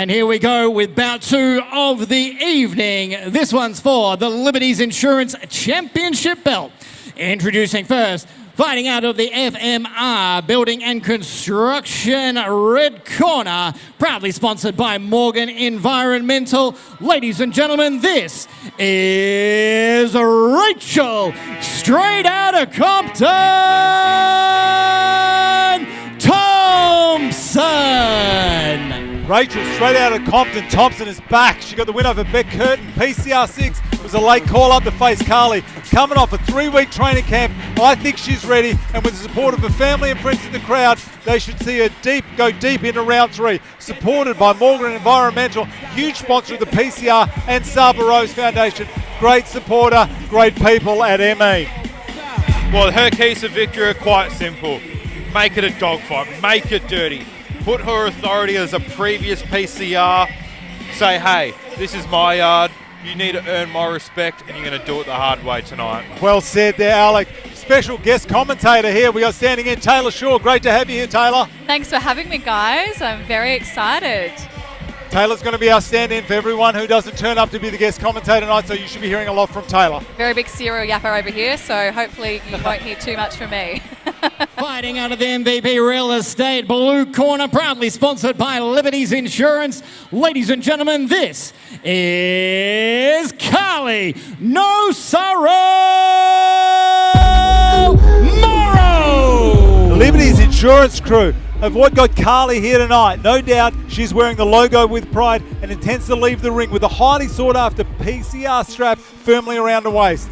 And here we go with bout 2 of the evening. This one's for the Liberties Insurance Championship belt. Introducing first, fighting out of the FMR Building and Construction red corner, proudly sponsored by Morgan Environmental. Ladies and gentlemen, this is Rachel, straight out of Compton, Thomson. Rachel straight out of Compton. Thomson is back. She got the win over Beck Curtin. PCR 6 was a late call up to face Carly. Coming off a 3-week training camp, I think she's ready. And with the support of her family and friends in the crowd, they should see her go deep into round 3. Supported by Morgan Environmental, huge sponsor of the PCR and Saba Rose Foundation. Great supporter, great people at ME. Well, her keys to victory are quite simple. Make it a dogfight. Make it dirty. Put her authority as a previous PCR. Say, hey, this is my yard. You need to earn my respect, and you're going to do it the hard way tonight. Well said there, Alec. Special guest commentator here. We are standing in Taylor Shaw. Great to have you here, Taylor. Thanks for having me, guys. I'm very excited. Taylor's going to be our stand-in for everyone who doesn't turn up to be the guest commentator tonight, so you should be hearing a lot from Taylor. Very big serial yapper over here, so hopefully you won't hear too much from me. Fighting out of the MVP Real Estate blue corner, proudly sponsored by Liberties Insurance. Ladies and gentlemen, this is Carly No Sorrow Moro. Liberties Insurance crew have what got Carly here tonight. No doubt she's wearing the logo with pride and intends to leave the ring with a highly sought after PCR strap firmly around the waist.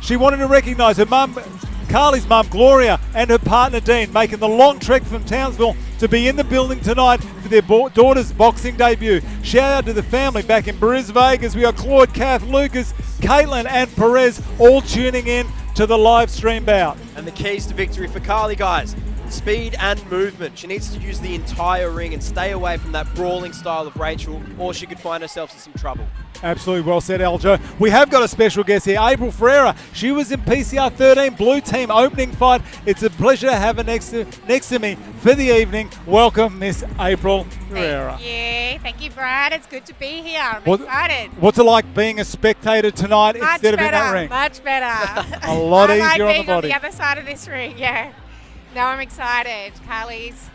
She wanted to recognise her mum, Carly's mum Gloria, and her partner Dean, making the long trek from Townsville to be in the building tonight for their daughter's boxing debut. Shout out to the family back in Brisbane as we got Claude, Kath, Lucas, Caitlin and Perez all tuning in to the live stream bout. And the keys to victory for Carly, guys: speed and movement. She needs to use the entire ring and stay away from that brawling style of Rachel, or she could find herself in some trouble. Absolutely well said, Aljo. We have got a special guest here, April Ferreira. She was in PCR 13 blue team opening fight. It's a pleasure to have her next to me for the evening. Welcome, Miss April Ferreira. Thank you, Brad. It's good to be here. I'm excited. What's it like being a spectator tonight instead of in that ring? Much better. A lot easier like on the being body. on the other side of this ring. Yeah. No, I'm excited. Carly's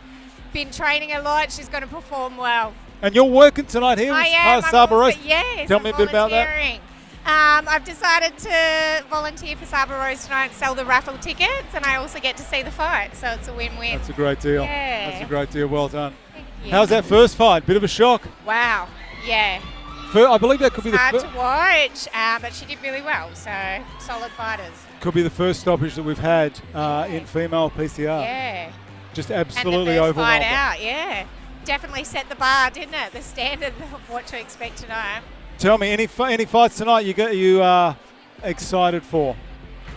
been training a lot. She's going to perform well. And you're working tonight here I with am. Saba Rose. Yes. Tell me a bit about that. I've decided to volunteer for Saba Rose tonight and sell the raffle tickets, and I also get to see the fight, so it's a win-win. That's a great deal. Yeah. That's a great deal. Well done. Thank you. How's that first fight? Bit of a shock. Wow. Yeah. I believe that could be the hard to watch, but she did really well, so solid fighters. Could be the first stoppage that we've had in female PCR. Yeah. Just absolutely and the first overwhelming. fight out, yeah. Definitely set the bar, didn't it? The standard of what to expect tonight. Tell me, any fights tonight you are excited for?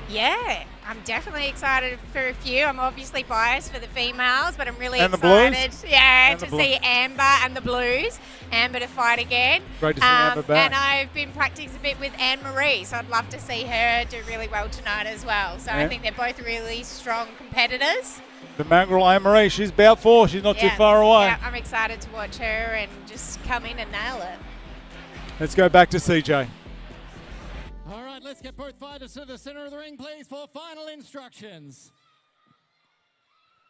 Yeah, I'm definitely excited for a few. I'm obviously biased for the females, but I'm really and excited. The Blues? Yeah, to see Amber and the Blues. Amber to fight again. Great to see Amber back. And I've been practicing a bit with Anne-Marie, so I'd love to see her do really well tonight as well. So I think they're both really strong competitors. The mongrel Anne-Marie, she's about 4. She's not too far away. Yeah, I'm excited to watch her and just come in and nail it. Let's go back to CJ. All right, let's get both fighters to the center of the ring, please, for final instructions.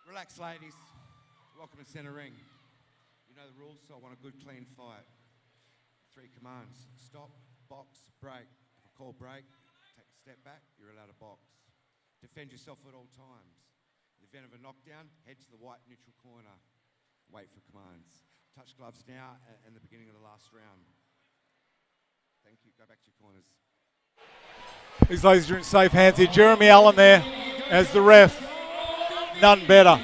Relax, ladies. Welcome to center ring. You know the rules, so I want a good, clean fight. 3 commands: stop, box, break. If I call break, take a step back, you're allowed to box. Defend yourself at all times. In the event of a knockdown, head to the white neutral corner. Wait for commands. Touch gloves now and the beginning of the last round. Thank you. Go back to your corners. These ladies are in safe hands here. Jeremy Allen there as the ref. None better. All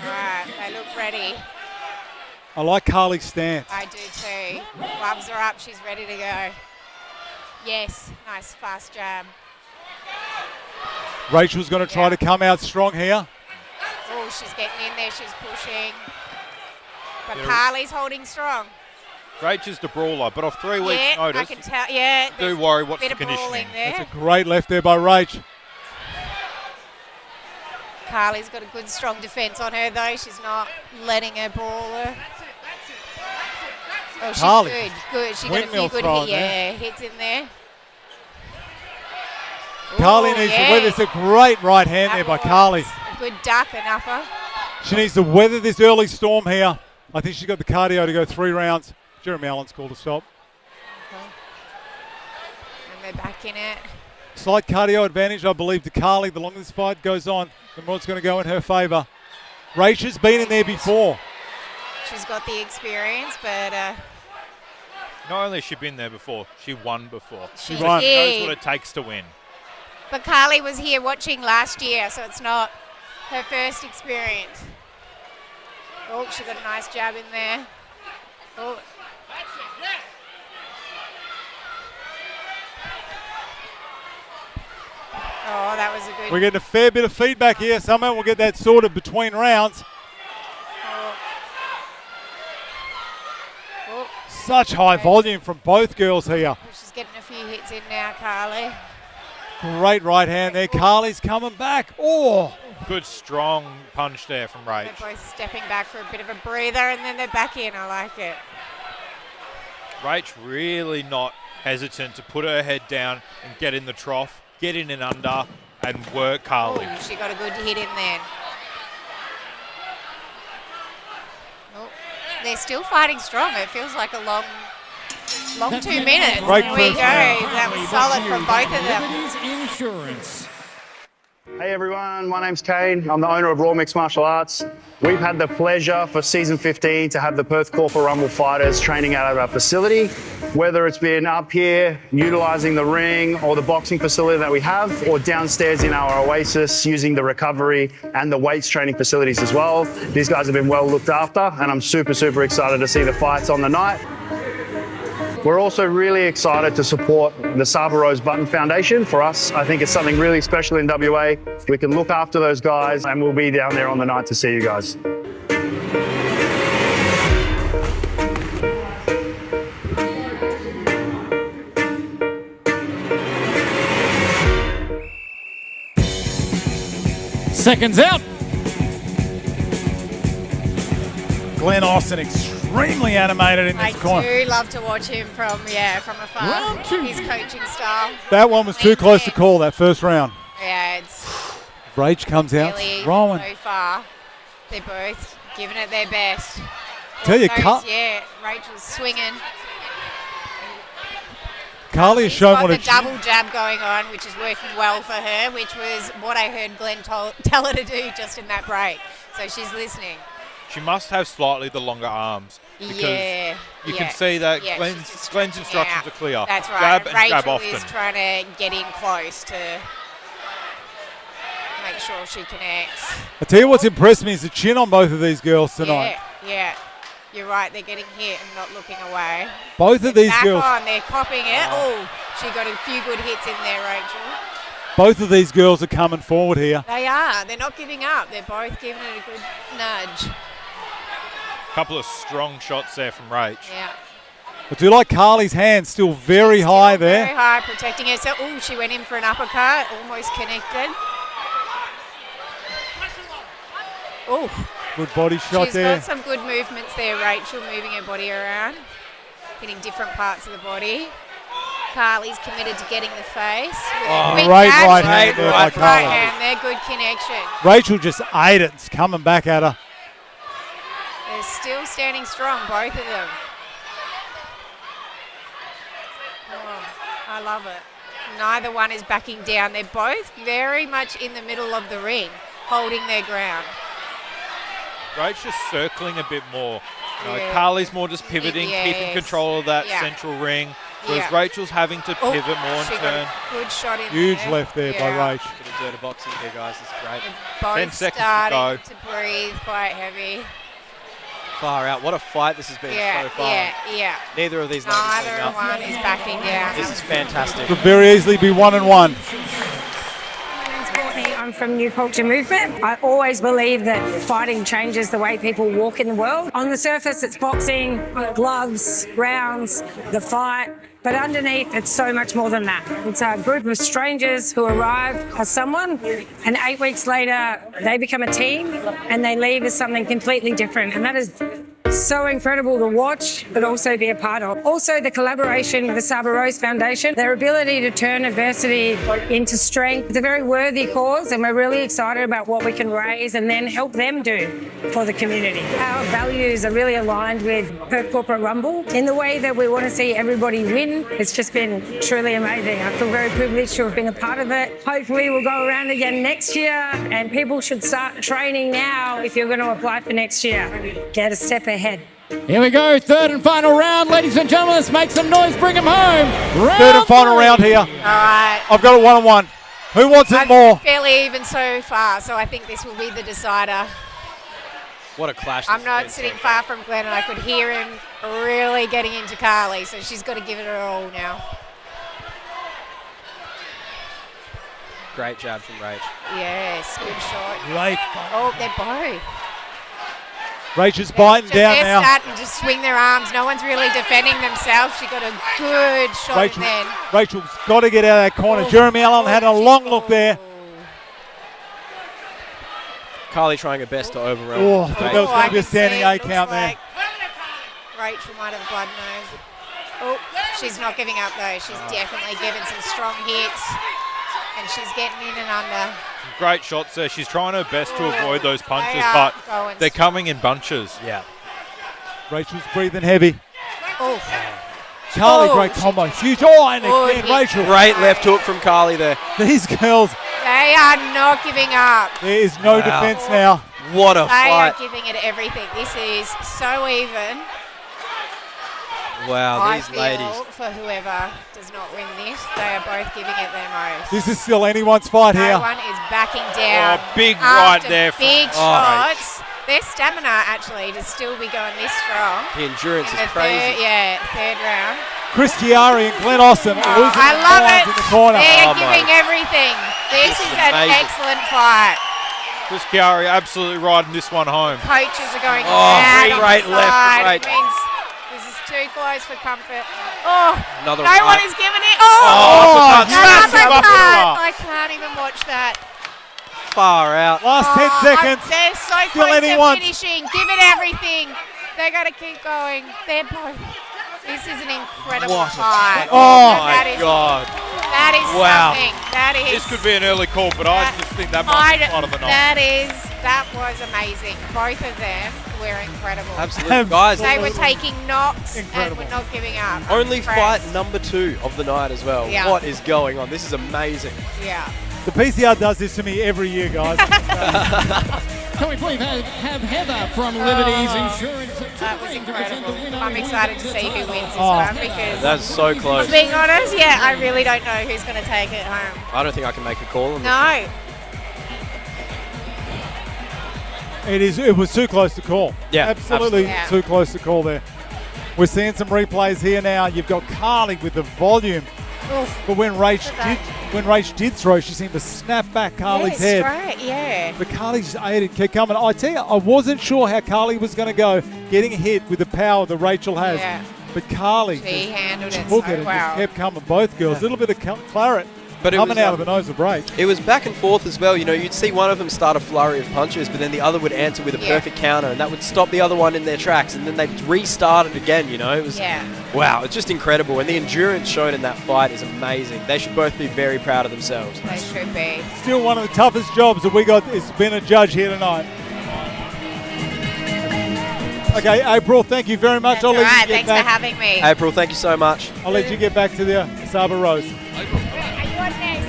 right, they look ready. I like Carly's stance. I do too. Gloves are up. She's ready to go. Yes, nice fast jab. Rachel's going to try to come out strong here. Oh, she's getting in there. She's pushing. But Carly's holding strong. Rachel's the brawler, but off 3 weeks' notice, I can tell. Yeah, do worry what's bit the of brawling conditioning. there. That's a great left there by Rach. Carly's got a good, strong defence on her, though. She's not letting her brawl her. Oh, she's Carly. good. Good. She got a Windmill few good throw there. hits in there. Carly Ooh, needs yeah. to weather. It's a great right hand there by That Carly. was a good duck and upper. She needs to weather this early storm here. I think she's got the cardio to go 3 rounds. Jeremy Allen's called a stop. Okay. And they're back in it. Slight cardio advantage, I believe, to Carly. The longer this fight goes on, the more it's going to go in her favour. Rachel's been in there before. She's got the experience, but Not only has she been there before, she won before. she won. She knows did. what it takes to win. But Carly was here watching last year, so it's not her first experience. Oh, she got a nice jab in there. Oh. Oh, that was a good. We're getting a fair bit of feedback here. Somehow we'll get that sorted between rounds. Oh. Oh. Such high volume from both girls here. Oh, she's getting a few hits in now, Carly. Great right hand there. Carly's coming back. Oh, Good strong punch there from They're Rach. both stepping back for a bit of a breather, and then they're back in. I like it. Rach really not hesitant to put her head down and get in the trough, get in and under, and work Carly. Oh, she got a good hit in there. Oh, they're still fighting strong. It feels like a long 2 minutes. Great There we go. first round. That was solid from both of them. Liberties Insurance. Hey everyone, my name's Kane. I'm the owner of Raw Mixed Martial Arts. We've had the pleasure for season 15 to have the Perth Corporate Rumble fighters training out of our facility. Whether it's been up here, utilising the ring or the boxing facility that we have, or downstairs in our Oasis using the recovery and the weights training facilities as well. These guys have been well looked after and I'm super excited to see the fights on the night. We're also really excited to support the Saba Rose Button Foundation. For us, I think it's something really special in WA. We can look after those guys and we'll be down there on the night to see you guys. Seconds out. Glen Austin extremely animated in I this corner. do love to watch him from afar. Round two. His coaching style. That one was too close to call, that first round. Yeah, it's Rach comes out really throwing. so far. They're both giving it their best. Tell you, Yeah, Rachel's swinging. Carly has She's shown got what the a double jab going on, which is working well for her, which was what I heard Glen tell her to do just in that break. So she's listening. She must have slightly the longer arms because Yeah, you yeah, can see that yeah, Glen's she's just Glen's stretching instructions out. are clear. That's right. Jab and Rachel jab often. is trying to get in close to make sure she connects. I tell you what's impressed me is the chin on both of these girls tonight. Yeah. You're right, they're getting hit and not looking away. Both of these Back girls, on, they're copping it. Oh, she got a few good hits in there, Rachel. both of these girls are coming forward here. They are. They're not giving up. They're both giving it a good nudge. Couple of strong shots there from Rach. Yeah. I do like Carly's hand still very high there. Very high, protecting her. So, oh, she went in for an uppercut, almost connected. Oh, Good body shot she's there. got some good movements there, Rachel, moving her body around, hitting different parts of the body. Carly's committed to getting the face. With a quick Great catch. right hand there by Right Carly. hand there, good connection. Rachel just ate it. It's coming back at her. They're still standing strong, both of them. Oh, I love it. Neither one is backing down. They're both very much in the middle of the ring, holding their ground. Rach just circling a bit more. You know, Yeah. Carly's more just pivoting, keeping Yes. control of that Yeah. central ring, whereas Yeah. Rachel's having to Oh, pivot more and she got turn. a good shot in Huge there. left there by Yeah. Rach. Bit of dirty boxing here, guys. This is great. Both 10 seconds to starting go. to breathe quite heavy. Far out. What a fight this has been so far. Yeah. Neither of these ladies Neither letting up. one is backing down. This is fantastic. Could very easily be 1-1. Courtney, I'm from New Culture Movement. I always believe that fighting changes the way people walk in the world. On the surface, it's boxing, gloves, rounds, the fight. But underneath, it's so much more than that. It's a group of strangers who arrive as someone, and 8 weeks later, they become a team, and they leave as something completely different. And that is so incredible to watch, but also be a part of. Also, the collaboration with the Saba Rose Foundation, their ability to turn adversity into strength. It's a very worthy cause, and we're really excited about what we can raise and then help them do for the community. Our values are really aligned with Perth Corporate Rumble in the way that we want to see everybody win. It's just been truly amazing. I feel very privileged to have been a part of it. Hopefully we'll go around again next year, and people should start training now if you're going to apply for next year. Get a step ahead. Here we go, third and final round. Ladies and gentlemen, let's make some noise, bring them home. Third and final round here. All right. I've got it 1-on-1. Who wants it more? Fairly even so far, so I think this will be the decider. What a clash. I'm not sitting far from Glen, and I could hear him really getting into Carly, so she's got to give it her all now. Great jab from Rach. Yes, good shot. Great. Oh, they're both. Rachel's biting down They're now. starting to just swing their arms. No one's really defending themselves. She got a good shot in then. Rachel's got to get out of that corner. Jeremy Allen had a long look there. Carly trying her best to overwhelm. Oh, I thought that was going to be a standing A count there. Rachel might have a blood nose. Oh, she's not giving up though. She's definitely given some strong hits. And she's getting in and under. Great shots there. She's trying her best to avoid those punches, They are but going they're coming in bunches. Yeah. Rachel's breathing heavy. Oh. Carly, great combo. Huge. Oh, and again, Rachel. Great left hook from Carly there. These girls, They are not giving up. there is no defense now. What a They fight. are giving it everything. This is so even. Wow, I these feel ladies. for whoever does not win this, they are both giving it their most. This is still anyone's fight No here. one is backing down. Oh, big right after there from- Big Oh. shots. Their stamina actually to still be going this strong. The endurance In is the crazy. third round. Chris Chiari and Glen Austin losing I their love minds it. in the corner. They're Oh, my. giving everything. This is an amazing. excellent fight. Chris Chiari absolutely riding this one home. Coaches are going Oh, mad on great the left side. and right. It means this is too close for comfort. Oh, Another no right. one is giving it. Oh, Oh, uppercut, massive uppercut. I can't even watch that. Far out. Last 10 seconds. They're so Still close to anyone. finishing. Give it everything. They got to keep going. They're both. This is an incredible What a fight. Oh, That my is- God. That is Wow. something. That is. This could be an early call, but I just think that might be part of the night. That was amazing. Both of them were incredible. Absolutely. Guys, They were taking knocks Incredible. and were not giving up. only fight Impressed. number 2 of the night as well. Yeah. What is going on? This is amazing. Yeah. The PCR does this to me every year, guys. Can we please have Heather from Liberties Insurance? That was incredible. I'm excited to see who wins this Oh. one because, That's so close. being honest, yeah, I really don't know who's going to take it home. I don't think I can make a call on this. No. It was too close to call. Yeah, absolutely absolutely. too close to call there. We're seeing some replays here now. You've got Carly with the volume, Oof. but when Rach did throw, she seemed to snap back Carly's head. Right, yeah. But Carly just ate it, kept coming. I tell you, I wasn't sure how Carly was going to go, getting hit with the power that Rachel has. Yeah. But Carly She just handled it took so it and well. just kept coming. Both girls, a little bit of claret But it coming was, out of the nose of break. It was back and forth as well. You know, you'd see one of them start a flurry of punches, but then the other would answer with a Yeah. perfect counter, and that would stop the other one in their tracks, and then they'd restart it again, you know. It was, Yeah. wow, it's just incredible. And the endurance shown in that fight is amazing. They should both be very proud of themselves. They should be. Still one of the toughest jobs that we got is being a judge here tonight. Okay, April, thank you very much. That's I'll all let right. you get Thanks for back. having me. April, thank you so much. I'll let you get back to the Saba Rose. Are you on next?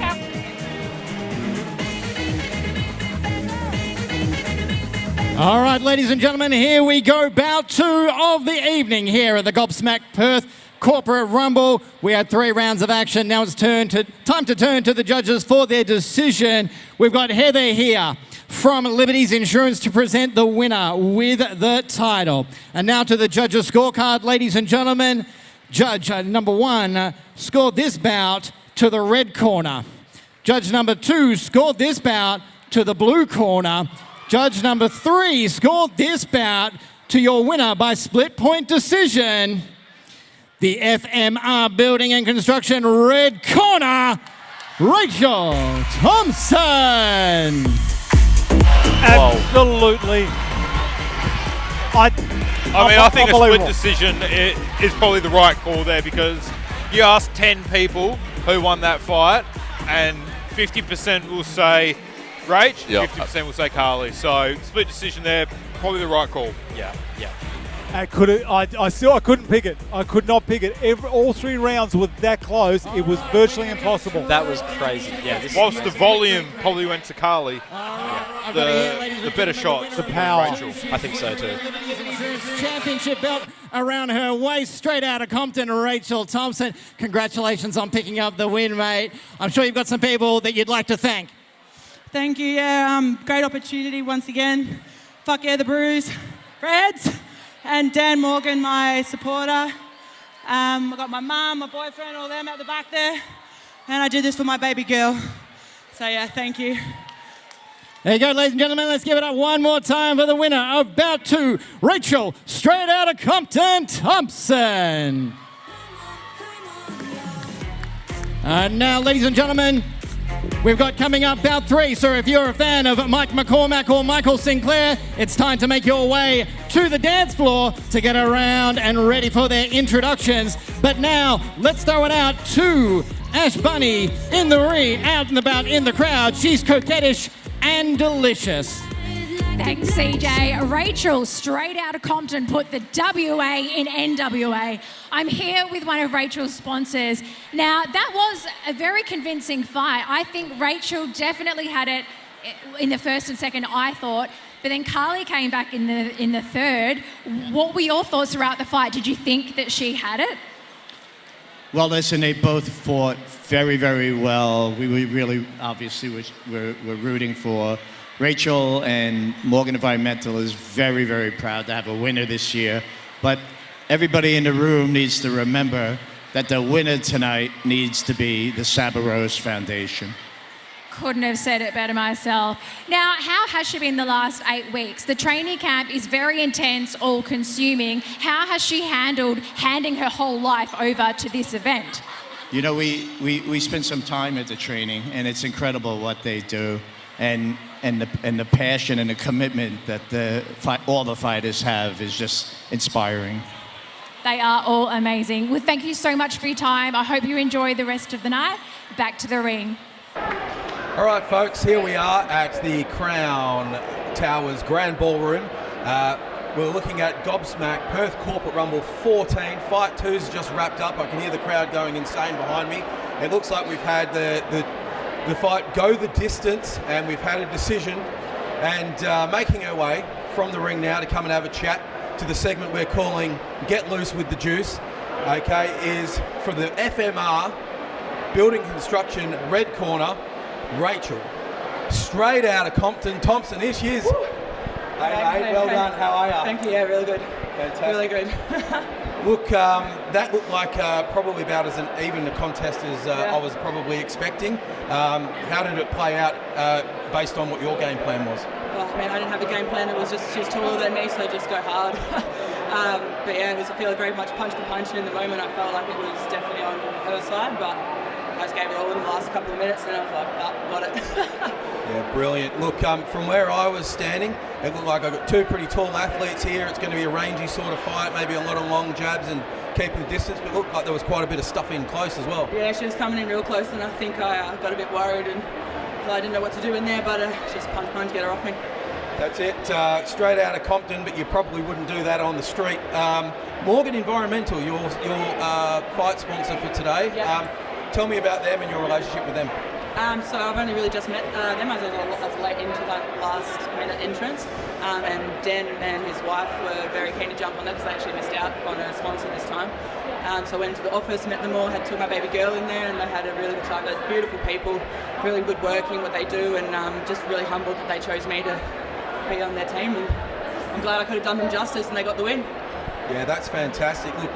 All right, ladies and gentlemen, here we go. Bout 2 of the evening here at the Gobsmack Perth Corporate Rumble. We had 3 rounds of action. Now it's time to turn to the judges for their decision. We've got Heather here from Liberties Insurance to present the winner with the title. And now to the judges' scorecard, ladies and gentlemen. Judge number 1 scored this bout to the red corner. Judge number 2 scored this bout to the blue corner. Judge number 3 scored this bout to your winner by split point decision. the FMR Building and Construction red corner, Rachel Thomson. Absolutely. I think a split decision is probably the right call there, because you ask 10 people who won that fight, and 50% will say Rach, 50% will say Carly. So split decision there, probably the right call. Yeah. I couldn't pick it. I could not pick it. All 3 rounds were that close. It was virtually impossible. That was crazy. Yeah. Whilst the volume probably went to Carly, the better shots, the power. Rachel. I think so too. Liberties Insurance Championship belt around her waist, straight out of Compton, Rachel Thomson. Congratulations on picking up the win, mate. I'm sure you've got some people that you'd like to thank. Thank you. Yeah, great opportunity once again. Fuck yeah, the Brews, Reds, and Dan Morgan, my supporter. I got my mum, my boyfriend, all them at the back there, and I did this for my baby girl. So yeah, thank you. There you go, ladies and gentlemen. Let's give it up one more time for the winner of Bout 2, Rachel, straight out of Compton, Thomson. And now, ladies and gentlemen, we've got coming up Bout 3. So if you're a fan of Mike McCormack or Michael Sinclair, it's time to make your way to the dance floor to get around and ready for their introductions. But now, let's throw it out to Ash Bunny in the ring, out and about in the crowd. She's coquettish and delicious. Thanks, CJ. Rachel, straight out of Compton, put the WA in NWA. I'm here with one of Rachel's sponsors. Now, that was a very convincing fight. I think Rachel definitely had it in the first and second, I thought. But then Carly came back in the third. What were your thoughts throughout the fight? Did you think that she had it? Well, listen, they both fought very, very well. We really, obviously, we're rooting for Rachel, and Morgan Environmental is very, very proud to have a winner this year. But everybody in the room needs to remember that the winner tonight needs to be the Sabaros Foundation. Couldn't have said it better myself. Now, how has she been the last 8 weeks? The training camp is very intense, all-consuming. How has she handled handing her whole life over to this event? You know, we spent some time at the training, and it's incredible what they do, and the passion and the commitment that all the fighters have is just inspiring. They are all amazing. Well, thank you so much for your time. I hope you enjoy the rest of the night. Back to the ring. All right, folks, here we are at the Crown Towers Grand Ballroom. We're looking at Gobsmack Perth Corporate Rumble 14. Fight 2's just wrapped up. I can hear the crowd going insane behind me. It looks like we've had the fight go the distance, and we've had a decision. And making her way from the ring now to come and have a chat to the segment we're calling Get Loose with the Juice, okay, is for the FMR Building Construction red corner, Rachel, straight out of Compton, Thomson. Here she is. Hey, mate, well done. How are you? Thank you. Yeah, really good. Fantastic. Really good. Look, that looked like probably about as even a contest as I was probably expecting. How did it play out based on what your game plan was? Well, I mean, I didn't have a game plan. It was just she was taller than me, so just go hard. But yeah, it was very much punch for punch. And in the moment, I felt like it was definitely on her side, but I just gave it all in the last couple of minutes, and I was like, got it. Yeah, brilliant. Look, from where I was standing, it looked like I got 2 pretty tall athletes here. It's going to be a rangy sort of fight, maybe a lot of long jabs and keeping the distance, but it looked like there was quite a bit of stuff in close as well. Yeah, she was coming in real close, and I think I got a bit worried, and I didn't know what to do in there, but just punch, get her off me. That's it. Straight out of Compton, but you probably wouldn't do that on the street. Morgan Environmental, your fight sponsor for today. Yeah. Tell me about them and your relationship with them. So I've only really just met them. I was late into that last minute entrance, and Dan and his wife were very keen to jump on that because they actually missed out on a sponsor this time. So I went into the office, met them all, took my baby girl in there, and they had a really good time. They're beautiful people, really good working what they do, and just really humbled that they chose me to be on their team. And I'm glad I could have done them justice, and they got the win. Yeah, that's fantastic. Look,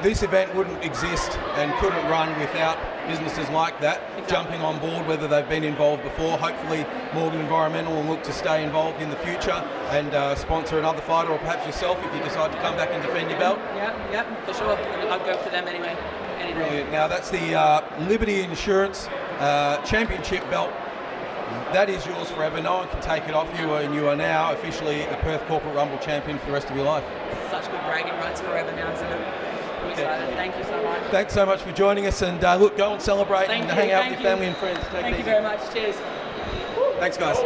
this event wouldn't exist and couldn't run without businesses like that jumping on board, whether they've been involved before. Hopefully Morgan Environmental will look to stay involved in the future and sponsor another fighter, or perhaps yourself if you decide to come back and defend your belt. Yeah, for sure. I'll go for them anyway. Brilliant. Now that's the Liberty Insurance Championship belt. That is yours forever. No one can take it off you, and you are now officially the Perth Corporate Rumble champion for the rest of your life. Such good bragging rights forever now, isn't it? I'm excited. Thank you so much. Thanks so much for joining us, and look, go and celebrate and hang out with your family and friends. Take it easy. Thank you very much. Cheers. Thanks, guys.